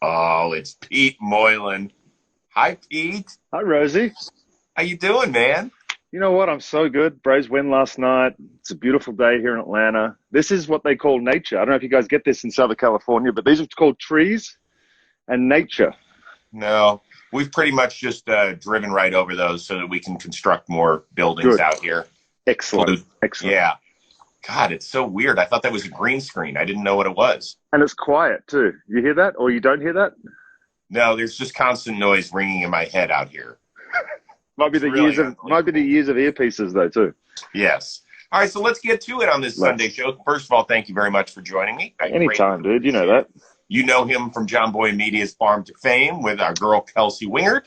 Oh, it's Pete Moylan. Hi, Pete. Hi, Rosie. How you doing, man? You know what? I'm so good. Braves win last night. It's a beautiful day here in Atlanta. This is what they call nature. I don't know if you guys get this in Southern California, but these are called trees and nature. No, we've pretty much just driven right over those so that we can construct more buildings Good. out here. Excellent. Excellent. Yeah. God, it's so weird. I thought that was a green screen. I didn't know what it was. And it's quiet too. You hear that or you don't hear that? No, there's just constant noise ringing in my head out here. Might be It's the really years of earpieces though too. Yes. All right, so let's get to it on this Sunday show. First of all, thank you very much for joining me. Anytime, dude. You know that. You know him from JOMBOY Media's Farm to Fame with our girl Kelsey Wingard.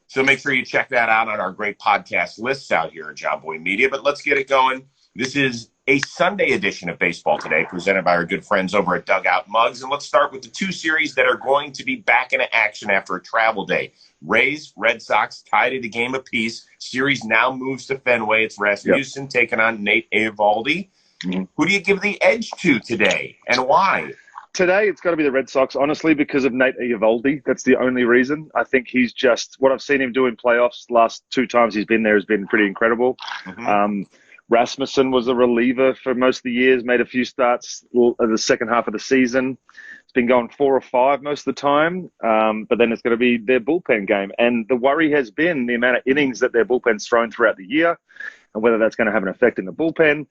So make sure you check that out on our great podcast lists out here at JOMBOY Media. But let's get it going. This is a Sunday edition of Baseball Today, presented by our good friends over at Dugout Mugs. And let's start with the two series that are going to be back into action after a travel day. Rays, Red Sox tied at a game apiece. Series now moves to Fenway. It's Rasmussen taking on Nate Eovaldi. Mm-hmm. Who do you give the edge to today, and why? Today, it's got to be the Red Sox, honestly, because of Nate Eovaldi. That's the only reason. I think he's just – what I've seen him do in playoffs last two times he's been there has been pretty incredible. Mm-hmm. Rasmussen was a reliever for most of the years, made a few starts the second half of the season. It's been going 4 or 5 most of the time, but then it's going to be their bullpen game. And the worry has been the amount of innings that their bullpen's thrown throughout the year and whether that's going to have an effect in the bullpen.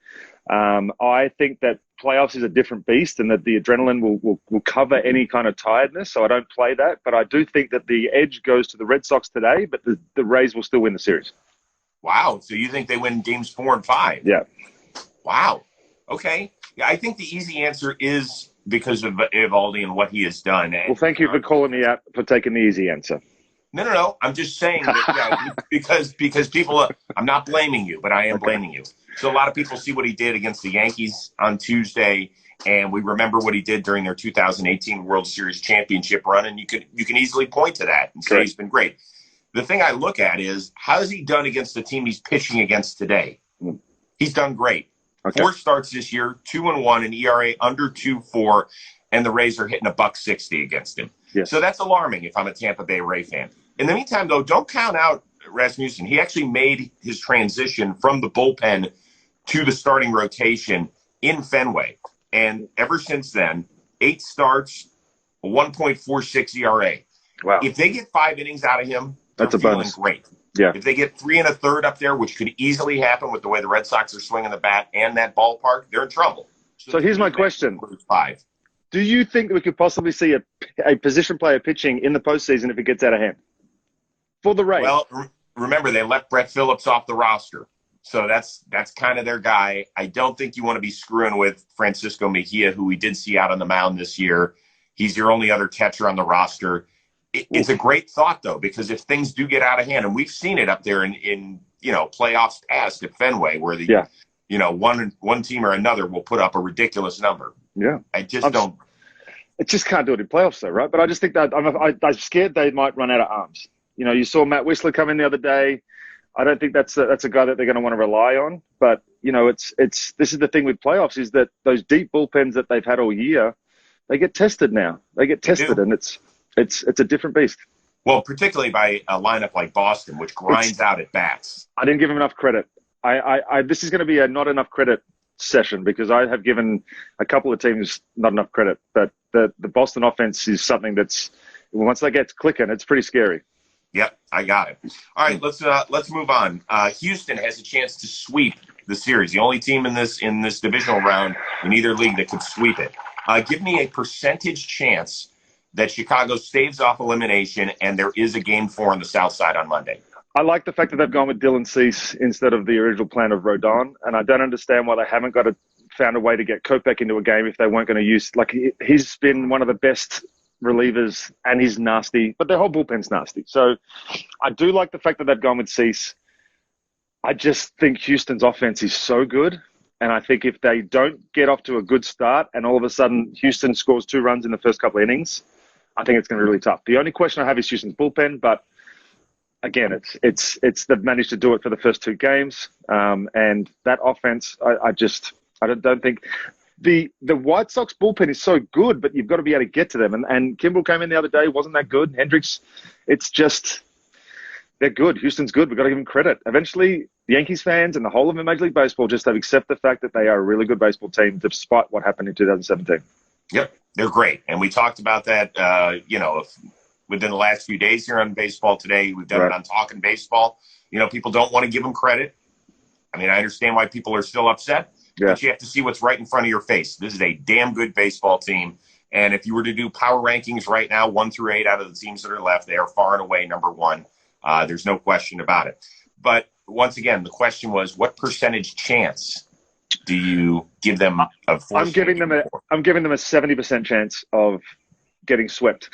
I think that playoffs is a different beast and that the adrenaline will cover any kind of tiredness, so I don't play that. But I do think that the edge goes to the Red Sox today, but the Rays will still win the series. Wow. So you think they win games 4 and 5? Yeah. Wow. Okay. Yeah, I think the easy answer is because of Eovaldi and what he has done. Well, thank you for calling me out for taking the easy answer. No. I'm just saying that because people, I'm not blaming you, but I am blaming you. So a lot of people see what he did against the Yankees on Tuesday, and we remember what he did during their 2018 World Series championship run, and you can easily point to that and say he's been great. The thing I look at is, how has he done against the team he's pitching against today? He's done great. Okay. 4 starts this year, 2-1, an ERA under 2.4, and the Rays are hitting $1.60 against him. Yes. So that's alarming if I'm a Tampa Bay Ray fan. In the meantime, though, don't count out Rasmussen. He actually made his transition from the bullpen to the starting rotation in Fenway. And ever since then, 8 starts, a 1.46 ERA. Wow. If they get 5 innings out of him, that's a bonus. Great. Yeah. If they get 3 1/3 up there, which could easily happen with the way the Red Sox are swinging the bat and that ballpark, they're in trouble. So here's my question. 5. Do you think that we could possibly see a position player pitching in the postseason if it gets out of hand? For the Rays. Well, remember, they left Brett Phillips off the roster. So that's kind of their guy. I don't think you want to be screwing with Francisco Mejia, who we did see out on the mound this year. He's your only other catcher on the roster. It's a great thought, though, because if things do get out of hand, and we've seen it up there in playoffs past at Fenway, where one team or another will put up a ridiculous number. Yeah, It just can't do it in playoffs, though, right? But I just think that I'm scared they might run out of arms. You saw Matt Whistler come in the other day. I don't think that's a guy that they're going to want to rely on. But this is the thing with playoffs, is that those deep bullpens that they've had all year, they get tested now. They get tested, and it's a different beast. Well, particularly by a lineup like Boston, which grinds out at bats. I didn't give him enough credit. This is going to be a not enough credit session, because I have given a couple of teams not enough credit. But the Boston offense is something that's, once they get clicking, it's pretty scary. Yep, I got it. All right, let's move on. Houston has a chance to sweep the series. The only team in this divisional round in either league that could sweep it. Give me a percentage chance that Chicago staves off elimination and there is a game 4 on the South Side on Monday. I like the fact that they've gone with Dylan Cease instead of the original plan of Rodon, and I don't understand why they haven't found a way to get Kopech into a game if they weren't going to use, he's been one of the best relievers, and he's nasty, but their whole bullpen's nasty. So I do like the fact that they've gone with Cease. I just think Houston's offense is so good, and I think if they don't get off to a good start and all of a sudden Houston scores 2 runs in the first couple of innings, I think it's going to be really tough. The only question I have is Houston's bullpen, but again, it's they've managed to do it for the first 2 games, and that offense, I don't think The White Sox bullpen is so good, but you've got to be able to get to them. And Kimbrel came in the other day, wasn't that good? Hendricks, it's just, they're good. Houston's good. We've got to give them credit. Eventually, the Yankees fans and the whole of Major League Baseball just have accepted the fact that they are a really good baseball team despite what happened in 2017. Yep, they're great. And we talked about that, within the last few days here on Baseball Today. We've done it on Talking Baseball. People don't want to give them credit. I mean, I understand why people are still upset, but you have to see what's right in front of your face. This is a damn good baseball team. And if you were to do power rankings right now, 1 through 8 out of the teams that are left, they are far and away number one. There's no question about it. But once again, the question was, what percentage chance do you give them of I'm giving them a 70% chance of getting swept.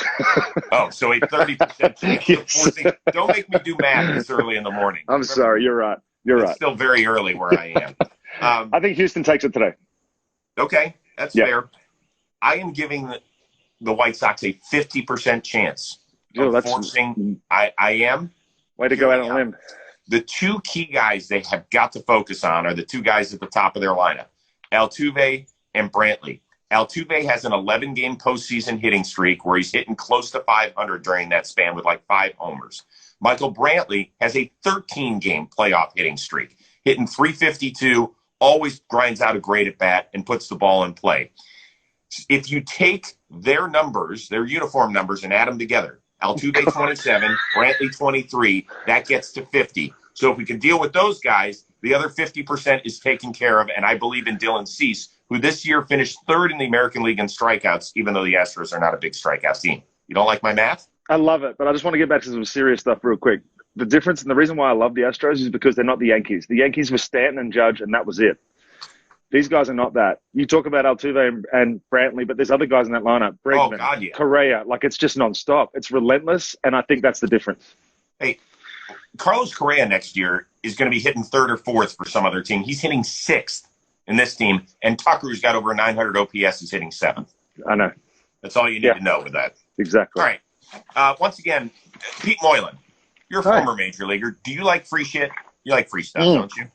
Oh, so a 30% chance of forcing. Don't make me do math this early in the morning. I'm sorry. You're right. It's still very early where I am. I think Houston takes it today. Okay, that's fair. I am giving the White Sox a 50% chance of forcing. I am. Way to go out on a limb. The two key guys they have got to focus on are the two guys at the top of their lineup, Altuve and Brantley. Altuve has an 11-game postseason hitting streak where he's hitting close to 500 during that span with like 5 homers. Michael Brantley has a 13-game playoff hitting streak, hitting .352, always grinds out a great at-bat and puts the ball in play. If you take their numbers, their uniform numbers, and add them together, Altuve 27, Brantley 23, that gets to 50. So if we can deal with those guys, the other 50% is taken care of, and I believe in Dylan Cease, who this year finished 3rd in the American League in strikeouts, even though the Astros are not a big strikeout team. You don't like my math? I love it, but I just want to get back to some serious stuff real quick. The difference and the reason why I love the Astros is because they're not the Yankees. The Yankees were Stanton and Judge, and that was it. These guys are not that. You talk about Altuve and Brantley, but there's other guys in that lineup. Bregman, Correa. Like, it's just nonstop. It's relentless, and I think that's the difference. Hey, Carlos Correa next year is going to be hitting 3rd or 4th for some other team. He's hitting 6th in this team, and Tucker, who's got over 900 OPS, is hitting 7th. I know. That's all you need to know with that. Exactly. All right. Once again, Pete Moylan, you're a former major leaguer. Do you like free shit? You like free stuff, don't you?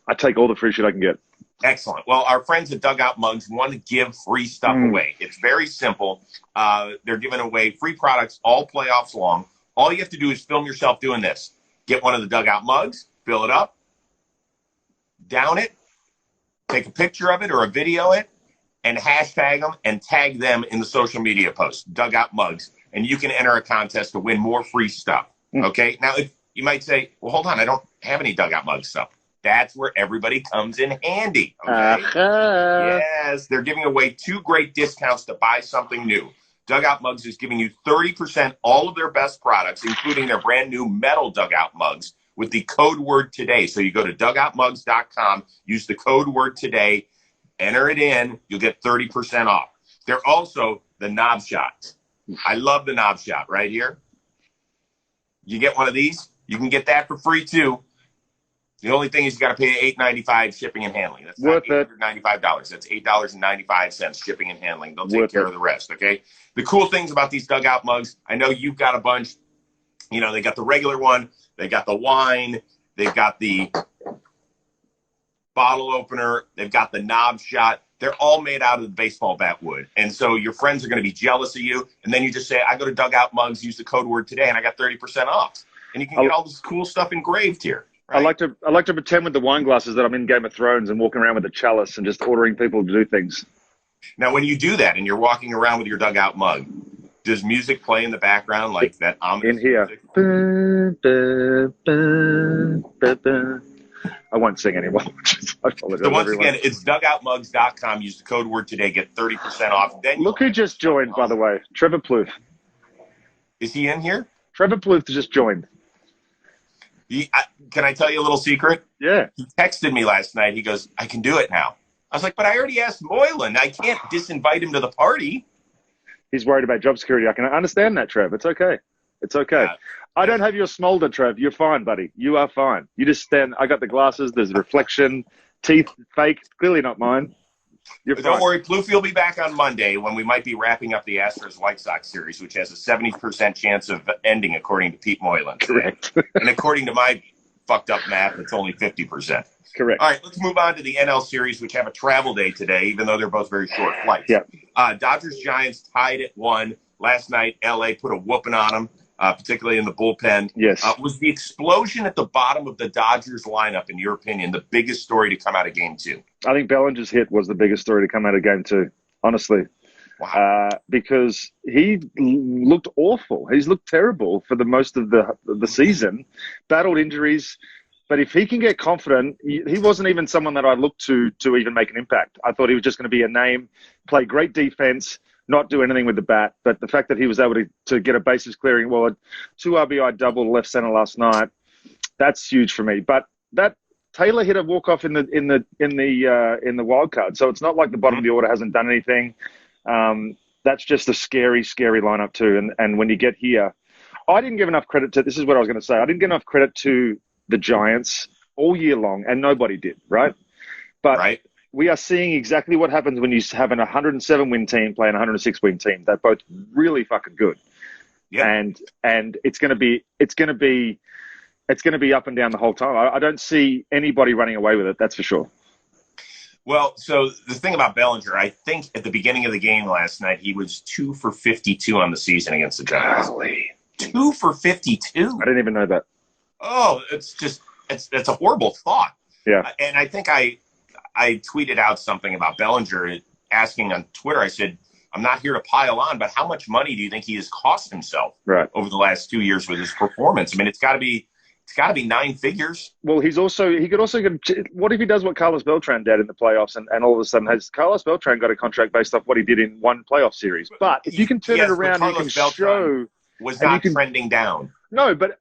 I take all the free shit I can get. Excellent. Well, our friends at Dugout Mugs want to give free stuff away. It's very simple. They're giving away free products all playoffs long. All you have to do is film yourself doing this. Get one of the Dugout Mugs, fill it up, down it, take a picture of it or a video it, and hashtag them and tag them in the social media post, Dugout Mugs. And you can enter a contest to win more free stuff. Okay? Now, if you might say, well, hold on, I don't have any Dugout Mug stuff. That's where everybody comes in handy. Okay? Yes, they're giving away 2 great discounts to buy something new. Dugout Mugs is giving you 30% all of their best products, including their brand new metal Dugout Mugs, with the code word today. So you go to dugoutmugs.com, use the code word today, enter it in, you'll get 30% off. They're also the knob shots. I love the knob shot right here. You get one of these, you can get that for free too. The only thing is you got to pay $8.95 shipping and handling. That's not $895. That's $8.95 shipping and handling. They'll take care of the rest, okay? The cool things about these Dugout Mugs, I know you've got a bunch. You know, they got the regular one. They got the wine. They've got the bottle opener. They've got the knob shot. They're all made out of the baseball bat wood. And so your friends are going to be jealous of you. And then you just say, I go to Dugout Mugs, use the code word today, and I got 30% off. And you can get all this cool stuff engraved here. Right? I like to pretend with the wine glasses that I'm in Game of Thrones and walking around with a chalice and just ordering people to do things. Now, when you do that and you're walking around with your Dugout Mug, does music play in the background like that ominous in here? I won't sing anymore. So once again, it's dugoutmugs.com. Use the code word today. Get 30% off. Then look who just joined, by the way. Trevor Plouffe. Is he in here? Trevor Plouffe just joined. Can I tell you a little secret? Yeah. He texted me last night. He goes, I can do it now. I was like, but I already asked Moylan. I can't disinvite him to the party. He's worried about job security. I can understand that, Trev. It's okay. It's okay. I don't have your smolder, Trev. You're fine, buddy. You are fine. You just stand. I got the glasses. There's reflection. Teeth, fake. Clearly not mine. You're fine. Don't worry. Plouffe will be back on Monday when we might be wrapping up the Astros White Sox series, which has a 70% chance of ending, according to Pete Moylan. Correct. And according to my fucked up math, it's only 50%. Correct. All right, let's move on to the NL Series, which have a travel day today, even though they're both very short flights. Yeah. Dodgers-Giants tied at 1. Last night, L.A. put a whooping on them, particularly in the bullpen. Yes. Was the explosion at the bottom of the Dodgers lineup, in your opinion, the biggest story to come out of Game 2? I think Bellinger's hit was the biggest story to come out of Game 2, honestly. Wow. Because he looked awful. He's looked terrible for the most of the season, battled injuries. But if he can get confident, he wasn't even someone that I looked to even make an impact. I thought he was just going to be a name, play great defense, not do anything with the bat. But the fact that he was able to get a bases clearing, well, a 2 RBI double left center last night, that's huge for me. But that Taylor hit a walk-off in the wild card, so it's not like the bottom of the order hasn't done anything. That's just a scary, scary lineup too. And when you get here, I didn't give enough credit to. This is what I was going to say. I didn't give enough credit to the Giants all year long, and nobody did, right? But we are seeing exactly what happens when you have an 107-win team play an 106-win team. They're both really fucking good. Yeah. And it's going to be up and down the whole time. I don't see anybody running away with it. That's for sure. Well, so the thing about Bellinger, I think at the beginning of the game last night, he was 2 for 52 on the season against the Giants. Golly. 2 for 52? I didn't even know that. Oh, it's a horrible thought. Yeah. And I think I tweeted out something about Bellinger, asking on Twitter, I said, I'm not here to pile on, but how much money do you think he has cost himself over the last 2 years with his performance? I mean, it's got to be 9 figures. Well, he could also get, what if he does what Carlos Beltran did in the playoffs and all of a sudden has Carlos Beltran got a contract based off what he did in one playoff series? But if you can turn it around, you can show was not trending down. No, but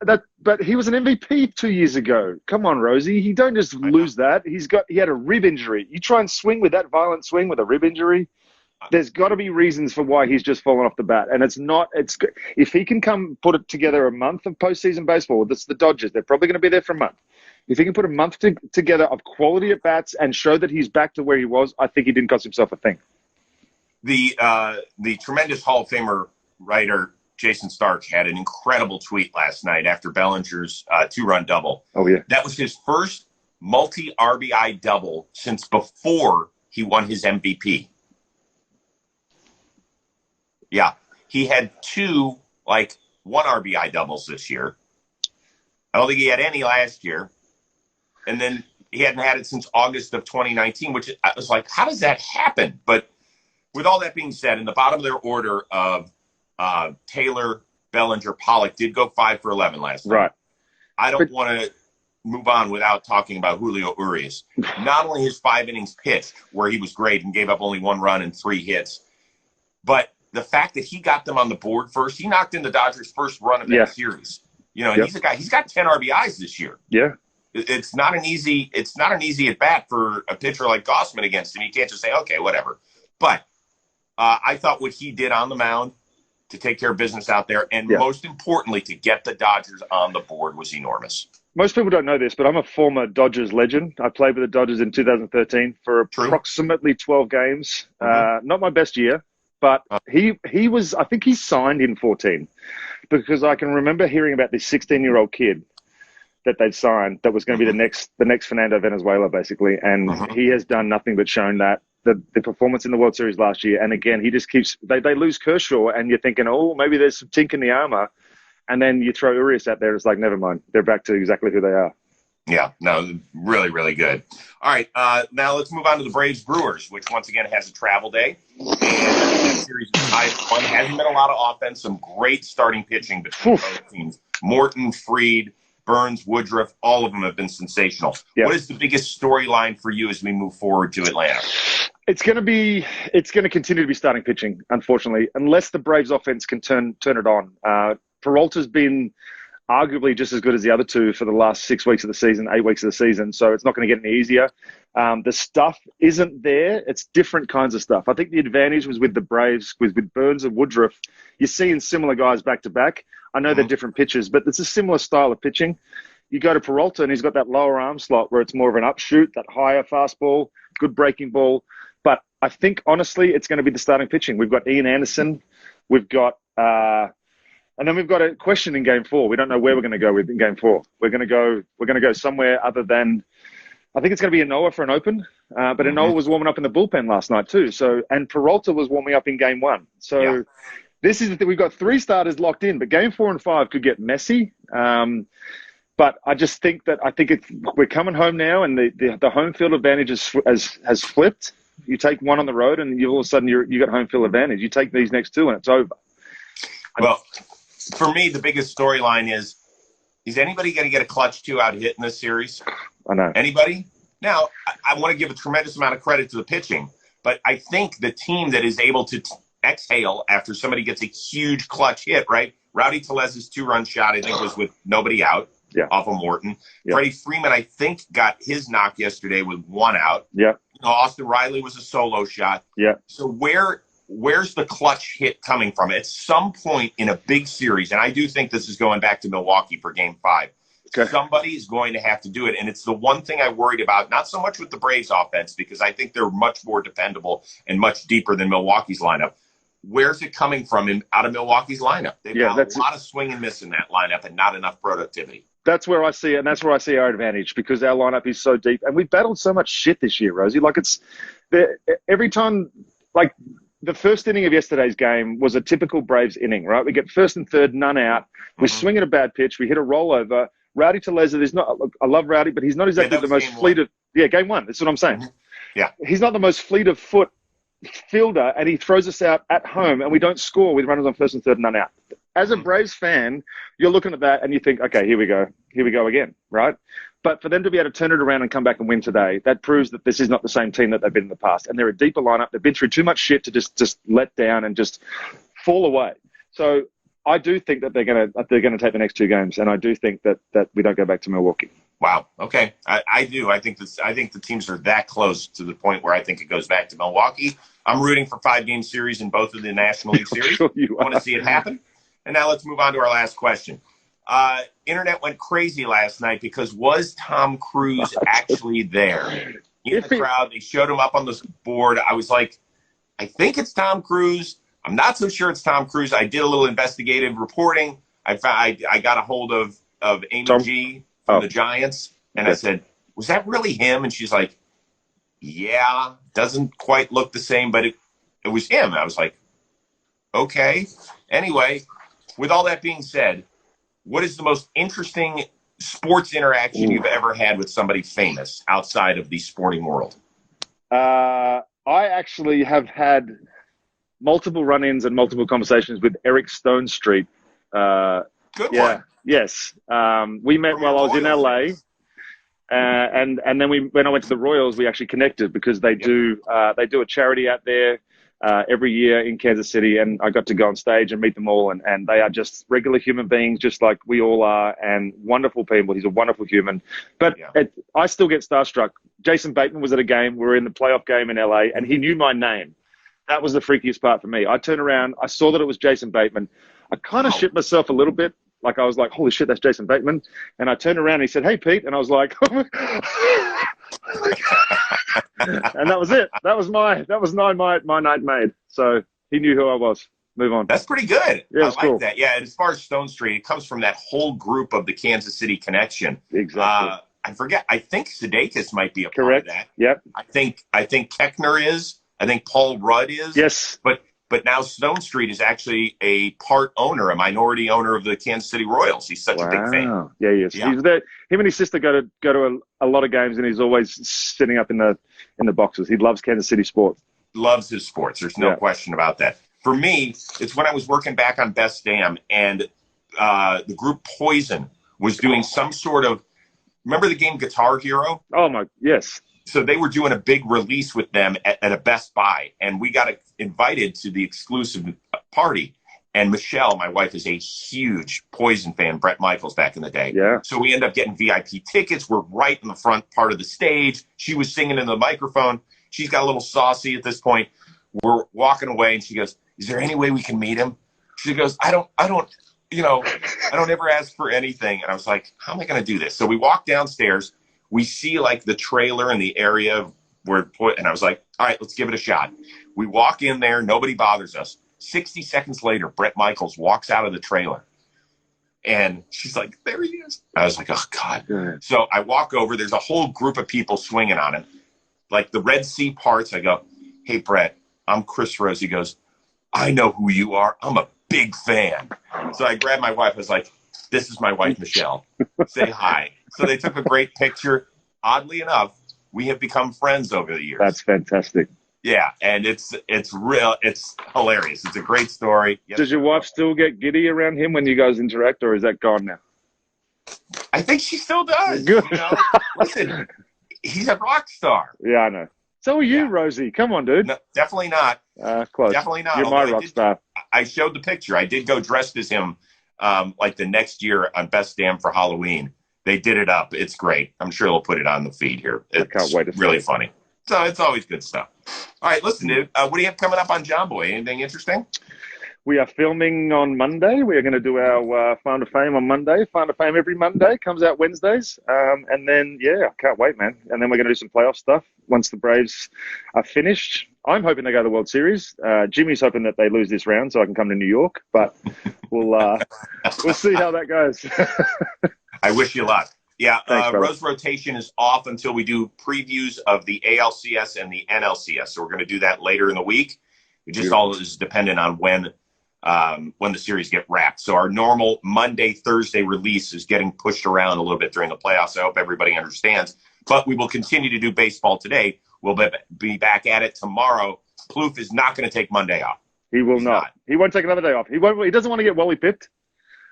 he was an MVP 2 years ago. Come on, Rosie. He don't just lose that. He had a rib injury. You try and swing with that violent swing with a rib injury. There's got to be reasons for why he's just fallen off the bat. And if he can put it together a month of postseason baseball, that's the Dodgers. They're probably going to be there for a month. If he can put a month together of quality at bats and show that he's back to where he was, I think he didn't cost himself a thing. The tremendous Hall of Famer writer, Jason Stark, had an incredible tweet last night after Bellinger's 2-run double. Oh, yeah. That was his first multi-RBI double since before he won his MVP. Yeah. He had 2, 1 RBI doubles this year. I don't think he had any last year. And then he hadn't had it since August of 2019, which I was like, how does that happen? But with all that being said, in the bottom of their order of Taylor, Bellinger, Pollock did go 5 for 11 last night. Right. I don't want to move on without talking about Julio Urias. Not only his 5 innings pitched, where he was great and gave up only 1 run and 3 hits, but the fact that he got them on the board first, he knocked in the Dodgers' first run of that series. You know, and he's a guy. He's got 10 RBIs this year. Yeah. It's not an easy at bat for a pitcher like Gossman against him. You can't just say, okay, whatever. But I thought what he did on the mound to take care of business out there, and most importantly, to get the Dodgers on the board was enormous. Most people don't know this, but I'm a former Dodgers legend. I played with the Dodgers in 2013 for approximately 12 games. Not my best year, but he was. I think he signed in 14 because I can remember hearing about this 16-year-old kid that they'd signed that was going to be the next Fernando Venezuela, basically, and he has done nothing but shown that. The performance in the World Series last year, and again, he just keeps. They lose Kershaw, and you're thinking, oh, maybe there's some tink in the armor, and then you throw Urias out there. It's like, never mind, they're back to exactly who they are. Yeah, no, really, really good. All right, now let's move on to the Braves Brewers, which once again has a travel day, and that series is tied at 1. Hasn't been a lot of offense, some great starting pitching between both teams. Morton, Fried, Burns, Woodruff, all of them have been sensational. Yep. What is the biggest storyline for you as we move forward to Atlanta? It's going to continue to be starting pitching, unfortunately, unless the Braves offense can turn it on. Peralta's been arguably just as good as the other two for the last 6 weeks of the season, 8 weeks of the season. So it's not going to get any easier. The stuff isn't there. It's different kinds of stuff. I think the advantage was with the Braves, with Burns and Woodruff. You're seeing similar guys back to back. I know they're different pitchers, but it's a similar style of pitching. You go to Peralta and he's got that lower arm slot where it's more of an upshoot, that higher fastball, good breaking ball. But I think, honestly, it's going to be the starting pitching. We've got Ian Anderson. We've got And then we've got a question in Game 4. We don't know where we're going to go with in Game 4. We're going to go somewhere other than, I think it's going to be Inoa for an open. But Inoa was warming up in the bullpen last night too. So, and Peralta was warming up in Game 1. So this is we've got 3 starters locked in, but Game 4 and 5 could get messy. But I just think we're coming home now, and the home field advantage has flipped. You take one on the road, and all of a sudden you got home field advantage. You take these next 2, and it's over. Well, for me, the biggest storyline is anybody going to get a clutch 2-out hit in this series? I know. Anybody? Now, I want to give a tremendous amount of credit to the pitching, but I think the team that is able to exhale after somebody gets a huge clutch hit, right? Rowdy Tellez's 2-run shot, I think, was with nobody out. Yeah. Off of Morton. Yeah. Freddie Freeman, I think, got his knock yesterday with 1 out. Yeah. Austin Riley was a solo shot. Yeah. So where's the clutch hit coming from? At some point in a big series, and I do think this is going back to Milwaukee for Game 5, somebody's going to have to do it. And it's the one thing I worried about, not so much with the Braves offense, because I think they're much more dependable and much deeper than Milwaukee's lineup. Where's it coming from out of Milwaukee's lineup? They've got a lot of swing and miss in that lineup and not enough productivity. That's where I see it, and that's where I see our advantage, because our lineup is so deep, and we battled so much shit this year, Rosie. Like, every time, like, the first inning of yesterday's game was a typical Braves inning, right? We get first and third, none out. We swing at a bad pitch. We hit a rollover. Rowdy Telleza, I love Rowdy, but he's not exactly the most fleet of. Yeah, Game 1. That's what I'm saying. Yeah, he's not the most fleet of foot fielder, and he throws us out at home, and we don't score with runners on first and third, none out. As a Braves fan, you're looking at that and you think, okay, here we go again, right? But for them to be able to turn it around and come back and win today, that proves that this is not the same team that they've been in the past. And they're a deeper lineup. They've been through too much shit to just let down and just fall away. So I do think that they're gonna take the next 2 games, and I do think that we don't go back to Milwaukee. Wow. Okay. I do. I think the teams are that close to the point where I think it goes back to Milwaukee. I'm rooting for 5-game series in both of the National League series. Sure I want to see it happen. And now let's move on to our last question. Internet went crazy last night because was Tom Cruise actually there in the crowd? They showed him up on the board. I was like, I think it's Tom Cruise. I'm not so sure it's Tom Cruise. I did a little investigative reporting. I got a hold of Amy G from the Giants, and I said, was that really him? And she's like, yeah, doesn't quite look the same, but it was him. I was like, okay. Anyway, with all that being said, what is the most interesting sports interaction you've ever had with somebody famous outside of the sporting world? I actually have had multiple run-ins and multiple conversations with Eric Stone Street. Good one. Yes. We met while I was in LA. And then when I went to the Royals, we actually connected because they do a charity out there every year in Kansas City, and I got to go on stage and meet them all, and they are just regular human beings, just like we all are, and wonderful people. He's a wonderful human. But I still get starstruck. Jason Bateman was at a game. We were in the playoff game in LA, and he knew my name. That was the freakiest part for me. I turned around. I saw that it was Jason Bateman. I kind of shit myself a little bit. Like, I was like, holy shit, that's Jason Bateman. And I turned around and he said, hey, Pete. And I was like, and that was it. That was my night made. So he knew who I was. Move on. That's pretty good. Yeah, I like cool. that. Yeah, as far as Stone Street, it comes from that whole group of the Kansas City connection. Exactly. I forget. I think Sudeikis might be a part Correct. of that. Yep. I think Keckner is. I think Paul Rudd is. Yes. But now Stone Street is actually a a minority owner of the Kansas City Royals. He's such a big fan. Yeah, he is. Yeah. He's there. Him and his sister go to a lot of games, and he's always sitting up in the boxes. He loves Kansas City sports. Loves his sports. There's no question about that. For me, it's when I was working back on Best Damn, and the group Poison was doing some sort of. Remember the game Guitar Hero? Oh my, yes. So they were doing a big release with them at a Best Buy, and we got invited to the exclusive party. And Michelle, my wife, is a huge Poison fan, Bret Michaels back in the day. Yeah. So we end up getting VIP tickets. We're right in the front part of the stage. She was singing in the microphone. She's got a little saucy at this point. We're walking away, and she goes, "Is there any way we can meet him?" She goes, I don't ever ask for anything. And I was like, how am I going to do this? So we walk downstairs. We see like the trailer in the area and I was like, all right, let's give it a shot. We walk in there. Nobody bothers us. 60 seconds later, Brett Michaels walks out of the trailer. And she's like, there he is. I was like, oh, God. Good. So I walk over. There's a whole group of people swinging on him. Like the Red Sea parts. I go, hey, Brett, I'm Chris Rose. He goes, I know who you are. I'm a big fan. So I grabbed my wife. I was like, this is my wife, Michelle. Say hi. So they took a great picture. Oddly enough, we have become friends over the years. That's fantastic. Yeah, and it's real. It's hilarious. It's a great story. Yes, Does your wife still get giddy around him when you guys interact, or is that gone now? I think she still does. Good. You know? Listen, he's a rock star. Yeah, I know. So are you, Rosie. Come on, dude. No, definitely not. Close. Definitely not. You're my rock star. I showed the picture. I did go dressed as him like the next year on Best Damn for Halloween. They did it up. It's great. I'm sure they'll put it on the feed here. It's I can't wait to see really it. funny. So it's always good stuff. All right, listen, dude. What do you have coming up on JOMBOY? Anything interesting? We are filming on Monday. We are going to do our Find of Fame on Monday. Find of Fame every Monday. Comes out Wednesdays. And then, I can't wait, man. And then we're going to do some playoff stuff once the Braves are finished. I'm hoping they go to the World Series. Jimmy's hoping that they lose this round so I can come to New York. But we'll see how that goes. I wish you luck. Yeah, Thanks, Rose rotation is off until we do previews of the ALCS and the NLCS. So we're going to do that later in the week. It just all is dependent on when the series get wrapped. So our normal Monday, Thursday release is getting pushed around a little bit during the playoffs. I hope everybody understands. But we will continue to do baseball today. We'll be back at it tomorrow. Plouffe is not going to take Monday off. He will not. He won't take another day off. He doesn't want to get Wally pipped.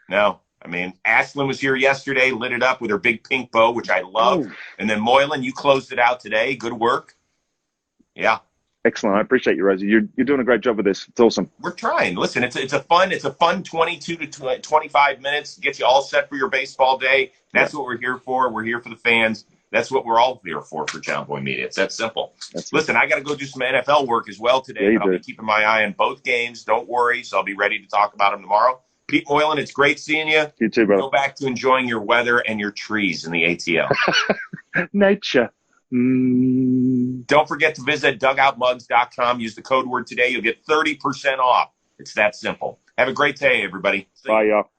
No. I mean, Ashlyn was here yesterday, lit it up with her big pink bow, which I love. Oh. And then Moylan, you closed it out today. Good work. Yeah. Excellent. I appreciate you, Rosie. You're doing a great job with this. It's awesome. We're trying. Listen, it's a fun 22 to 25 minutes to get you all set for your baseball day. That's what we're here for. We're here for the fans. That's what we're all here for JOMBOY Media. It's that simple. Listen, I got to go do some NFL work as well today. But I'll be keeping my eye on both games. Don't worry. So I'll be ready to talk about them tomorrow. Pete Moylan, it's great seeing you. You too, brother. Go back to enjoying your weather and your trees in the ATL. Nature. Don't forget to visit dugoutmugs.com. Use the code word today. You'll get 30% off. It's that simple. Have a great day, everybody. Bye, y'all.